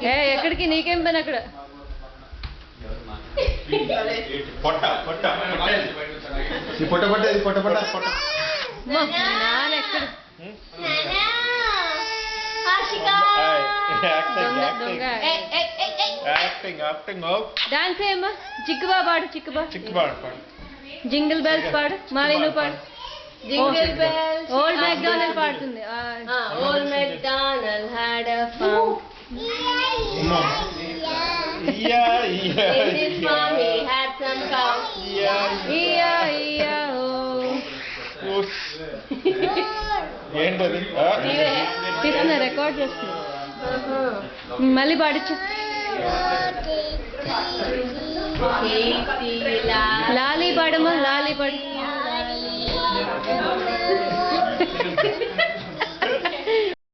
ఏ ఎక్కడికి నీకేం పని అక్కడ డాన్స్ ఏమ్మా చిక్కుబా పాడు చిక్కుబా జింగిల్ బెల్స్ పాడు మాలి నువ్వు పాడు జింగిల్ బెల్స్ ఓల్డ్ మెక్డానల్డ్ పాడుతుంది old McDonald had a farm in his farm he had some cows ఏంటది తీస్తున్నా రికార్డ్ చేస్తున్నా మళ్ళీ పాడించు లాలీ పాడమ్మా లాలీ పాడు